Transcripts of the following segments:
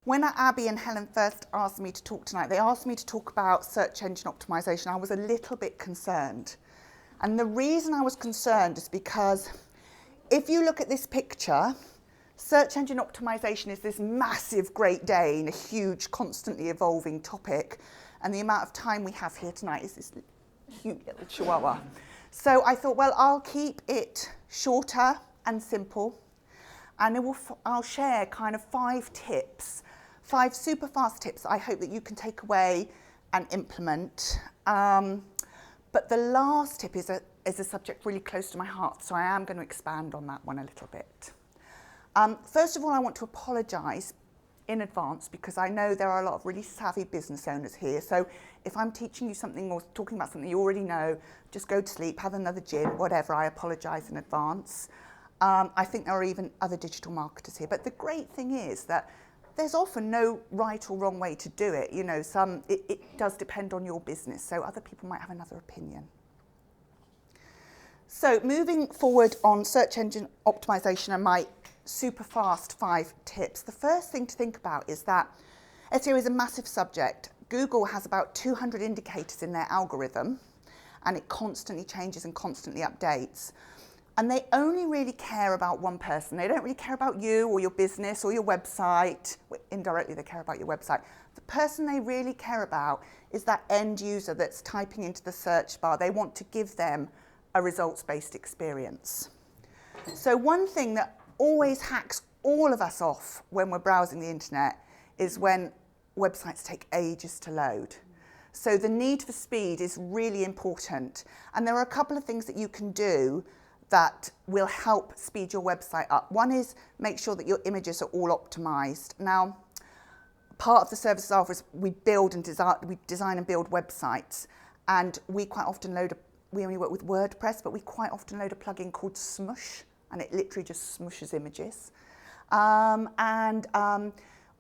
When Abby and Helen first asked me to talk tonight, they asked me to talk about search engine optimization. I was a little bit concerned. And the reason I was concerned is because if you look at this picture, search engine optimization is this massive Great Dane, a huge, constantly evolving topic. And the amount of time we have here tonight is this cute little chihuahua. So I thought, well, I'll keep it shorter and simple. And I'll share kind of 5 tips, 5 super fast tips I hope that you can take away and implement. But the last tip is a subject really close to my heart, so I am going to expand on that one a little bit. First of all, I want to apologise in advance because I know there are a lot of really savvy business owners here. So if I'm teaching you something or talking about something you already know, just go to sleep, have another gin, whatever, I apologise in advance. I think there are even other digital marketers here. But the great thing is that there's often no right or wrong way to do it. You know, it does depend on your business, so other people might have another opinion. So moving forward on search engine optimization and my super fast 5 tips, the first thing to think about is that SEO is a massive subject. Google has about 200 indicators in their algorithm, and it constantly changes and constantly updates. And they only really care about one person. They don't really care about you or your business or your website. Well, indirectly, they care about your website. The person they really care about is that end user that's typing into the search bar. They want to give them a results-based experience. So one thing that always hacks all of us off when we're browsing the internet is when websites take ages to load. So the need for speed is really important. And there are a couple of things that you can do that will help speed your website up. One is make sure that your images are all optimized. Now, part of the services offer is we design and build websites, and we quite often we only work with WordPress, but we quite often load a plugin called Smush, and it literally just smushes images.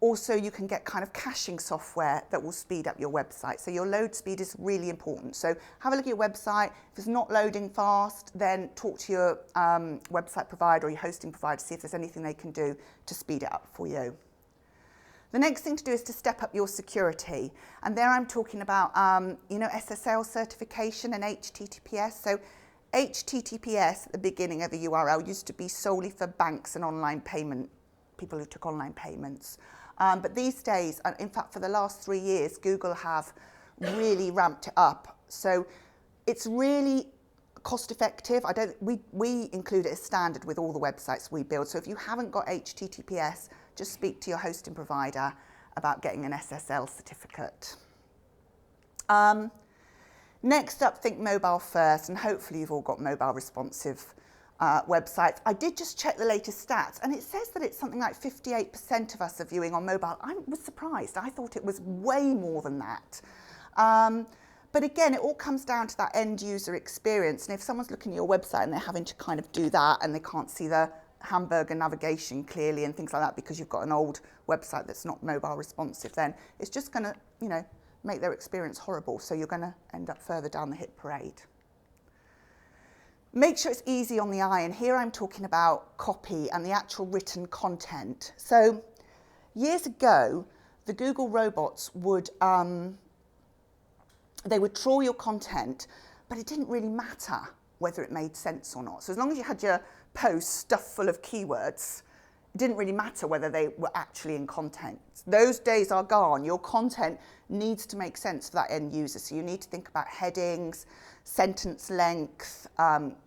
Also, you can get kind of caching software that will speed up your website. So your load speed is really important. So have a look at your website. If it's not loading fast, then talk to your website provider or your hosting provider to see if there's anything they can do to speed it up for you. The next thing to do is to step up your security. And there I'm talking about, SSL certification and HTTPS. So HTTPS at the beginning of the URL used to be solely for banks and online payment, people who took online payments. But these days, in fact, for the last 3 years, Google have really ramped it up. So it's really cost effective. We include it as standard with all the websites we build. So if you haven't got HTTPS, just speak to your hosting provider about getting an SSL certificate. Next up, think mobile first, and hopefully you've all got mobile responsive websites. I did just check the latest stats, and it says that it's something like 58% of us are viewing on mobile. I was surprised. I thought it was way more than that. But again, it all comes down to that end user experience. And if someone's looking at your website and they're having to kind of do that and they can't see the hamburger navigation clearly and things like that because you've got an old website that's not mobile responsive, then it's just going to, make their experience horrible. So you're going to end up further down the hit parade. Make sure it's easy on the eye, and here I'm talking about copy and the actual written content. So years ago, the Google robots would trawl your content, but it didn't really matter whether it made sense or not. So as long as you had your post stuffed full of keywords, it didn't really matter whether they were actually in content. Those days are gone. Your content needs to make sense for that end user. So you need to think about headings, sentence length,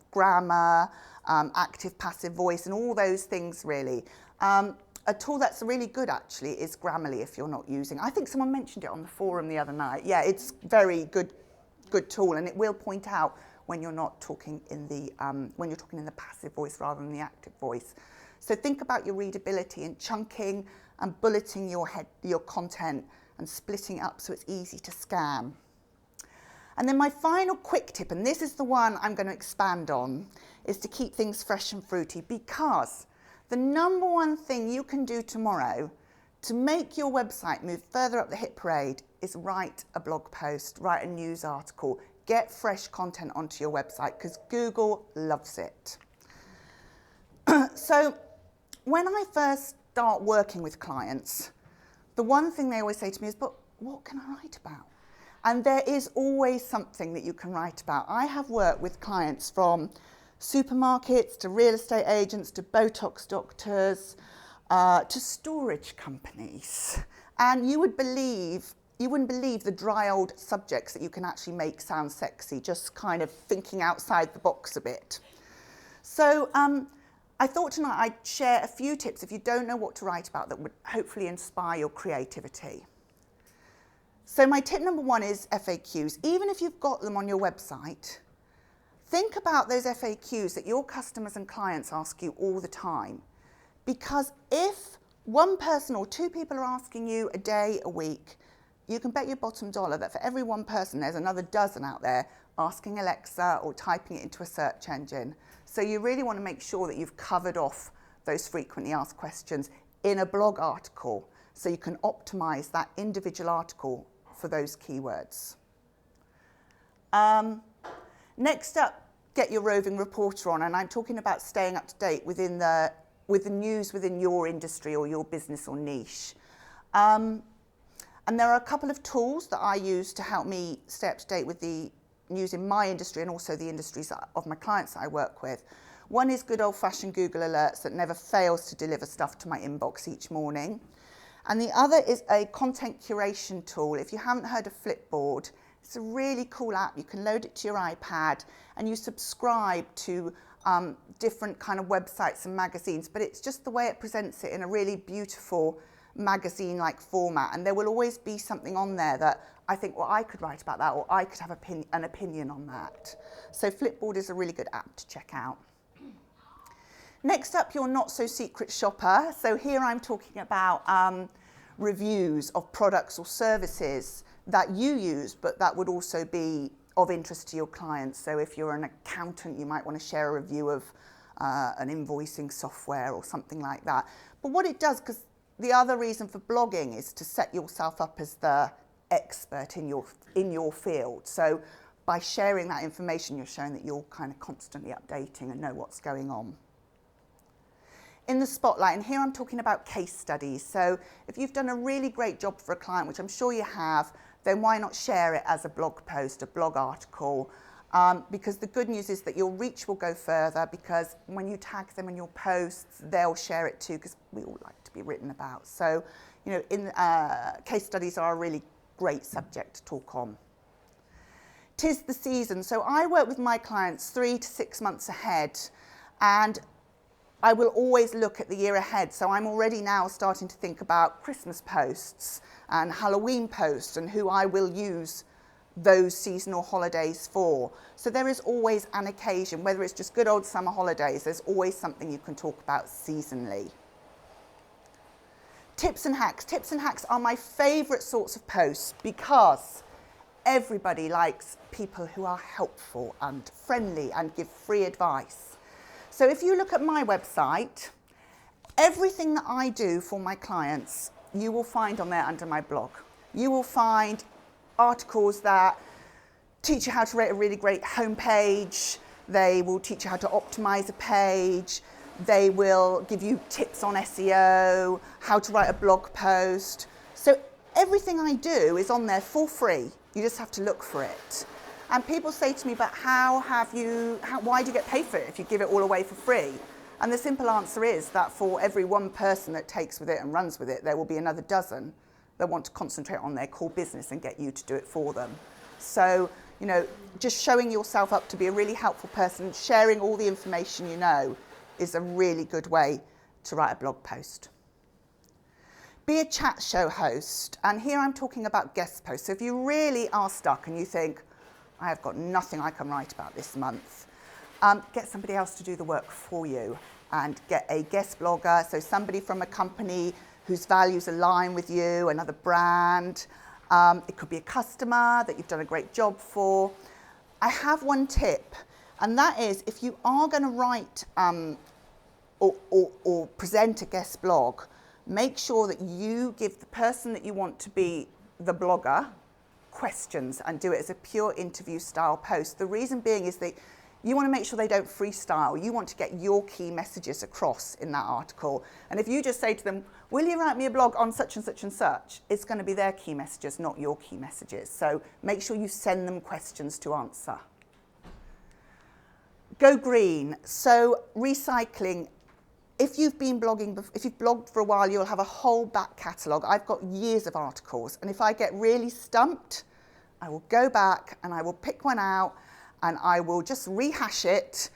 grammar, active, passive voice, and all those things really. A tool that's really good actually is Grammarly if you're not using. I think someone mentioned it on the forum the other night. Yeah, it's very good tool, and it will point out when you're not talking in the passive voice rather than the active voice. So think about your readability and chunking and bulleting your content and splitting it up so it's easy to scan. And then my final quick tip, and this is the one I'm going to expand on, is to keep things fresh and fruity, because the number one thing you can do tomorrow to make your website move further up the hit parade is write a blog post, write a news article, get fresh content onto your website, because Google loves it. So when I first start working with clients, the one thing they always say to me is, but what can I write about? And there is always something that you can write about. I have worked with clients from supermarkets to real estate agents to Botox doctors to storage companies. And you wouldn't believe the dry old subjects that you can actually make sound sexy, just kind of thinking outside the box a bit. So I thought tonight I'd share a few tips if you don't know what to write about that would hopefully inspire your creativity. So my tip number one is FAQs. Even if you've got them on your website, think about those FAQs that your customers and clients ask you all the time. Because if one person or two people are asking you a day, a week, you can bet your bottom dollar that for every one person, there's another dozen out there asking Alexa or typing it into a search engine. So you really want to make sure that you've covered off those frequently asked questions in a blog article so you can optimize that individual article for those keywords. Next up, get your roving reporter on, and I'm talking about staying up to date with the news within your industry or your business or niche. And there are a couple of tools that I use to help me stay up to date with the news in my industry and also the industries of my clients that I work with. One is good old-fashioned Google Alerts that never fails to deliver stuff to my inbox each morning. And the other is a content curation tool. If you haven't heard of Flipboard, it's a really cool app. You can load it to your iPad and you subscribe to different kind of websites and magazines, but it's just the way it presents it in a really beautiful magazine-like format. And there will always be something on there that I think, well, I could write about that, or I could have an opinion on that. So Flipboard is a really good app to check out. Next up, your not-so-secret shopper. So here I'm talking about reviews of products or services that you use, but that would also be of interest to your clients. So if you're an accountant, you might want to share a review of an invoicing software or something like that. But what it does, because the other reason for blogging is to set yourself up as the expert in your field. So by sharing that information, you're showing that you're kind of constantly updating and know what's going on. In the spotlight, and here I'm talking about case studies. So if you've done a really great job for a client, which I'm sure you have, then why not share it as a blog post, a blog article? Because the good news is that your reach will go further, because when you tag them in your posts, they'll share it too, because we all like to be written about. So, you know, case studies are a really great subject to talk on. 'Tis the season. So I work with my clients 3 to 6 months ahead, and I will always look at the year ahead. So I'm already now starting to think about Christmas posts and Halloween posts and who I will use those seasonal holidays for. So there is always an occasion, whether it's just good old summer holidays, there's always something you can talk about seasonally. Tips and hacks. Tips and hacks are my favorite sorts of posts because everybody likes people who are helpful and friendly and give free advice. So if you look at my website, everything that I do for my clients, you will find on there under my blog. You will find articles that teach you how to write a really great homepage. They will teach you how to optimize a page. They will give you tips on SEO, how to write a blog post. So everything I do is on there for free. You just have to look for it. And people say to me, but why do you get paid for it if you give it all away for free? And the simple answer is that for every one person that takes with it and runs with it, there will be another dozen that want to concentrate on their core business and get you to do it for them. So, you know, just showing yourself up to be a really helpful person, sharing all the information you know, is a really good way to write a blog post. Be a chat show host. And here I'm talking about guest posts. So if you really are stuck and you think, I have got nothing I can write about this month, get somebody else to do the work for you and get a guest blogger, so somebody from a company whose values align with you, another brand. It could be a customer that you've done a great job for. I have one tip, and that is if you are going to write or present a guest blog, make sure that you give the person that you want to be the blogger questions and do it as a pure interview style post. The reason being is that you want to make sure they don't freestyle. You want to get your key messages across in that article. And if you just say to them, will you write me a blog on such and such and such? It's going to be their key messages, not your key messages. So make sure you send them questions to answer. Go green. So recycling. If you've been blogging, if you've blogged for a while, you'll have a whole back catalogue. I've got years of articles, and if I get really stumped, I will go back and I will pick one out and I will just rehash it.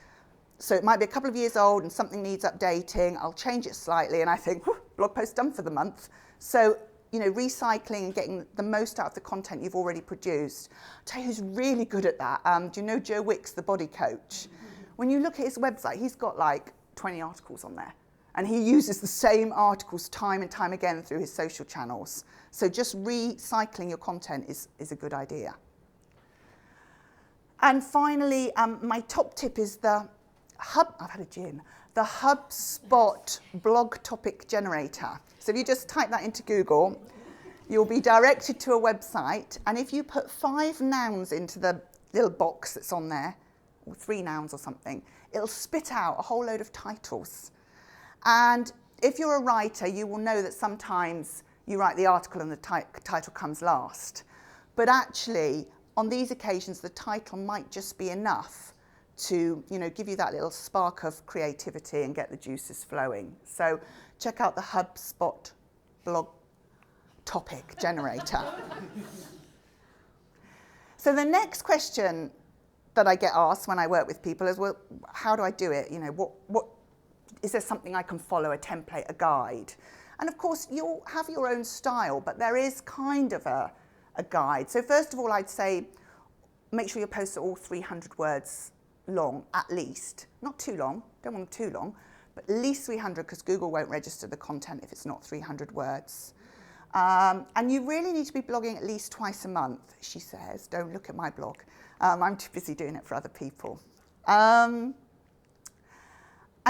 So it might be a couple of years old and something needs updating. I'll change it slightly and I think, blog post done for the month. So, you know, recycling and getting the most out of the content you've already produced. I'll tell you who's really good at that. Do you know Joe Wicks, the body coach? When you look at his website, he's got like 20 articles on there. And he uses the same articles time and time again through his social channels. So just recycling your content is a good idea. And finally, my top tip is the I've had a gin. The HubSpot blog topic generator. So if you just type that into Google, you'll be directed to a website. And if you put 5 nouns into the little box that's on there, or 3 nouns or something, it'll spit out a whole load of titles. And if you're a writer, you will know that sometimes you write the article and the title comes last. But actually, on these occasions, the title might just be enough to, you know, give you that little spark of creativity and get the juices flowing. So check out the HubSpot blog topic generator. So the next question that I get asked when I work with people is, well, how do I do it? You know, what is there something I can follow, a template, a guide? And of course, you'll have your own style, but there is kind of a guide. So first of all, I'd say, make sure your posts are all 300 words long, at least. Not too long, don't want them too long, but at least 300 because Google won't register the content if it's not 300 words. And you really need to be blogging at least twice a month, she says. Don't look at my blog. I'm too busy doing it for other people. And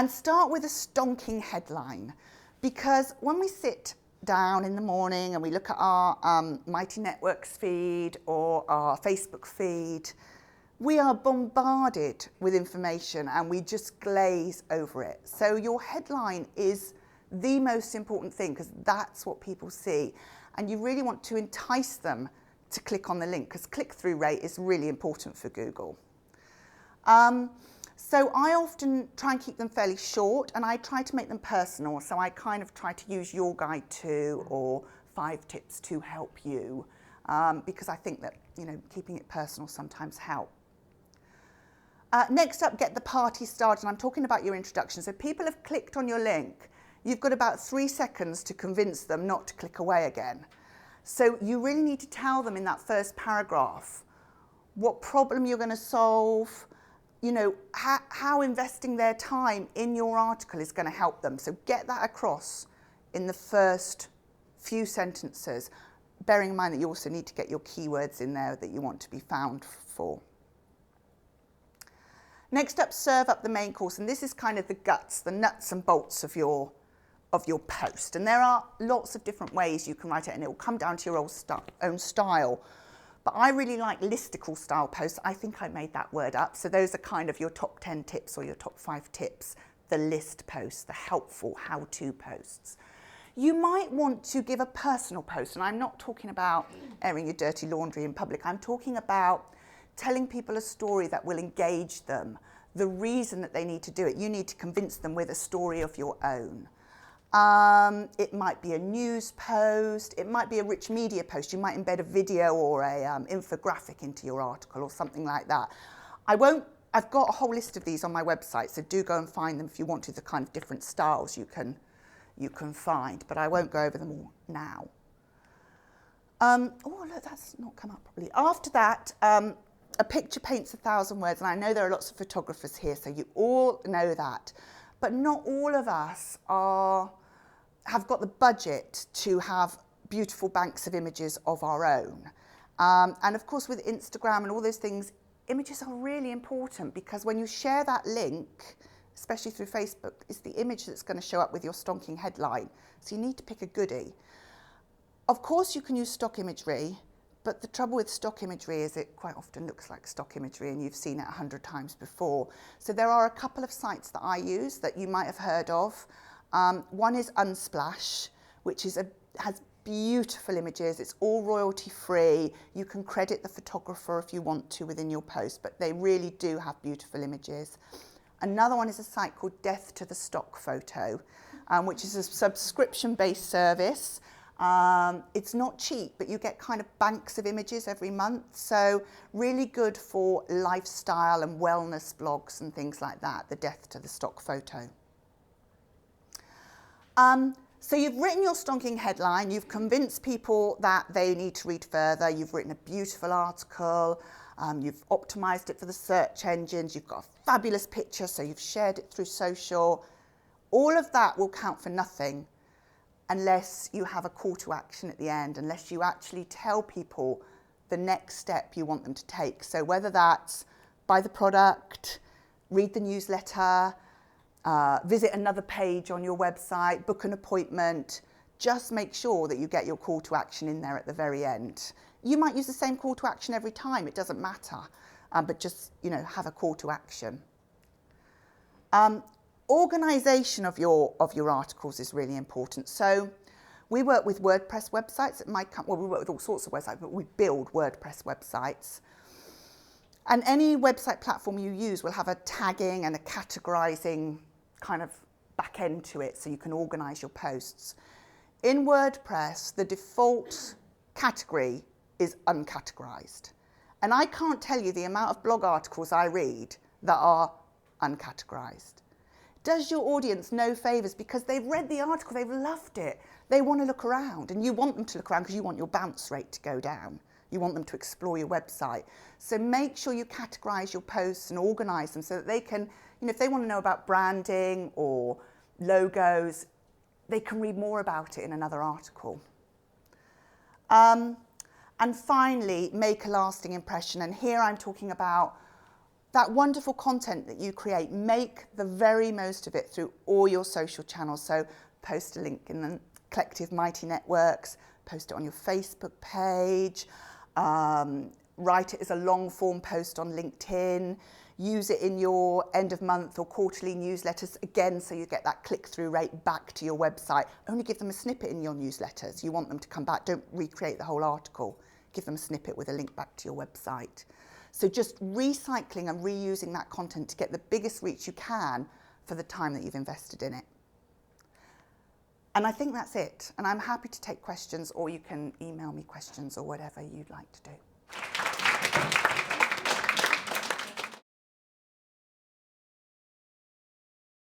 start with a stonking headline, because when we sit down in the morning and we look at our Mighty Networks feed or our Facebook feed, we are bombarded with information and we just glaze over it. So your headline is the most important thing because that's what people see. And you really want to entice them to click on the link because click-through rate is really important for Google. So I often try and keep them fairly short and I try to make them personal. So I kind of try to use your guide to or 5 tips to help you because I think that, you know, keeping it personal sometimes helps. Next up, get the party started. And I'm talking about your introduction. So people have clicked on your link. You've got about 3 seconds to convince them not to click away again. So you really need to tell them in that first paragraph what problem you're going to solve, you know, how investing their time in your article is going to help them. So get that across in the first few sentences, bearing in mind that you also need to get your keywords in there that you want to be found for. Next up, serve up the main course, and this is kind of the guts, the nuts and bolts of your post. And there are lots of different ways you can write it, and it will come down to your own style. But I really like listicle style posts. I think I made that word up. So those are kind of your top 10 tips or your top 5 tips, the list posts, the helpful how-to posts. You might want to give a personal post, and I'm not talking about airing your dirty laundry in public. I'm talking about telling people a story that will engage them, the reason that they need to do it. You need to convince them with a story of your own. It might be a news post, it might be a rich media post. You might embed a video or a infographic into your article or something like that. I've got a whole list of these on my website, so do go and find them if you want to, the kind of different styles you can find, but I won't go over them all now. Oh, look, that's not come up properly. After that, a picture paints 1,000 words, and I know there are lots of photographers here, so you all know that. But not all of us have got the budget to have beautiful banks of images of our own. And of course, with Instagram and all those things, images are really important because when you share that link, especially through Facebook, it's the image that's going to show up with your stonking headline. So you need to pick a goodie. Of course, you can use stock imagery. But the trouble with stock imagery is it quite often looks like stock imagery and you've seen it 100 times before. So there are a couple of sites that I use that you might have heard of. One is Unsplash, which has beautiful images. It's all royalty free. You can credit the photographer if you want to within your post, but they really do have beautiful images. Another one is a site called Death to the Stock Photo, which is a subscription-based service. It's not cheap, but you get kind of banks of images every month. So really good for lifestyle and wellness blogs and things like that, the Death to the Stock Photo. So you've written your stonking headline, you've convinced people that they need to read further, you've written a beautiful article, you've optimized it for the search engines, you've got a fabulous picture, so you've shared it through social. All of that will count for nothing unless you have a call to action at the end, unless you actually tell people the next step you want them to take. So whether that's buy the product, read the newsletter, visit another page on your website, book an appointment, just make sure that you get your call to action in there at the very end. You might use the same call to action every time, it doesn't matter, but just, have a call to action. Organisation of your articles is really important. So we work with WordPress websites at my company. Well, we work with all sorts of websites, but we build WordPress websites. And any website platform you use will have a tagging and a categorizing kind of back end to it, so you can organize your posts. In WordPress, the default category is uncategorized. And I can't tell you the amount of blog articles I read that are uncategorized. Does your audience no favors because they've read the article, they've loved it, they want to look around, and you want them to look around because you want your bounce rate to go down. You want them to explore your website. So make sure you categorize your posts and organize them so that they can, if they want to know about branding or logos, they can read more about it in another article. And finally, make a lasting impression. And here I'm talking about that wonderful content that you create. Make the very most of it through all your social channels. So post a link in the Collective Mighty Networks, post it on your Facebook page, write it as a long form post on LinkedIn, use it in your end of month or quarterly newsletters, again, so you get that click-through rate back to your website. Only give them a snippet in your newsletters. You want them to come back. Don't recreate the whole article. Give them a snippet with a link back to your website. So just recycling and reusing that content to get the biggest reach you can for the time that you've invested in it. And I think that's it. And I'm happy to take questions, or you can email me questions or whatever you'd like to do.